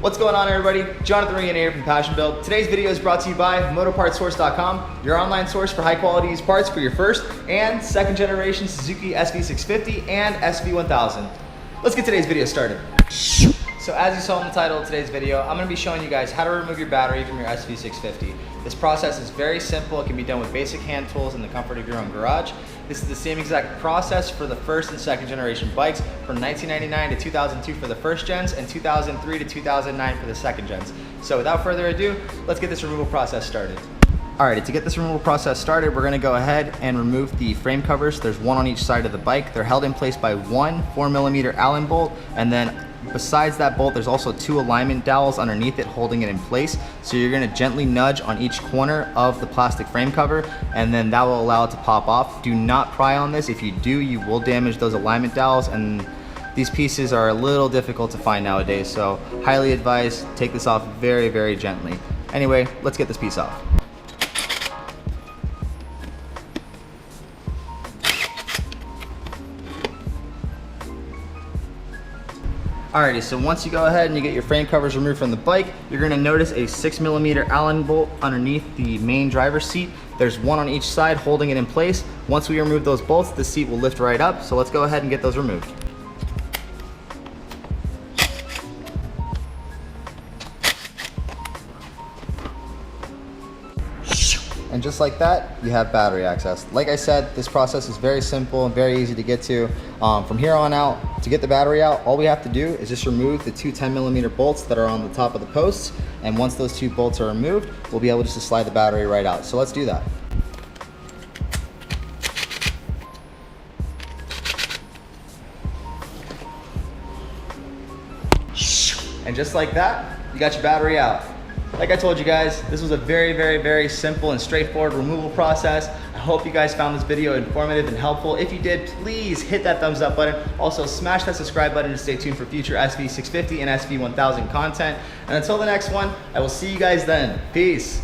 What's going on, everybody? Jonathan Regan here from Passion Build. Today's video is brought to you by motorpartsource.com, your online source for high quality used parts for your first and second generation Suzuki SV650 and SV1000. Let's get today's video started. So as you saw in the title of today's video, I'm going to be showing you guys how to remove your battery from your SV650. This process is very simple. It can be done with basic hand tools in the comfort of your own garage. This is the same exact process for the first and second generation bikes from 1999 to 2002 for the first gens and 2003 to 2009 for the second gens. So without further ado, let's get this removal process started. Alrighty, to get this removal process started, we're going to go ahead and remove the frame covers. There's one on each side of the bike. They're held in place by one 4mm Allen bolt, and then besides that bolt, there's also two alignment dowels underneath it holding it in place. So you're going to gently nudge on each corner of the plastic frame cover, and then that will allow it to pop off. Do not pry on this. If you do, you will damage those alignment dowels, and these pieces are a little difficult to find nowadays. So highly advise, take this off very, very gently. Anyway, let's get this piece off. Alrighty, so once you go ahead and you get your frame covers removed from the bike, you're going to notice a 6mm Allen bolt underneath the main driver's seat. There's one on each side holding it in place. Once we remove those bolts, the seat will lift right up. So let's go ahead and get those removed. And just like that, you have battery access. Like I said, this process is very simple and very easy to get to. From here on out, to get the battery out, all we have to do is just remove the two 10mm bolts that are on the top of the posts. And once those two bolts are removed, we'll be able just to slide the battery right out. So let's do that. And just like that, you got your battery out. Like I told you guys, this was a very, very, very simple and straightforward removal process. I hope you guys found this video informative and helpful. If you did, please hit that thumbs up button. Also, smash that subscribe button to stay tuned for future SV650 and SV1000 content. And until the next one, I will see you guys then. Peace.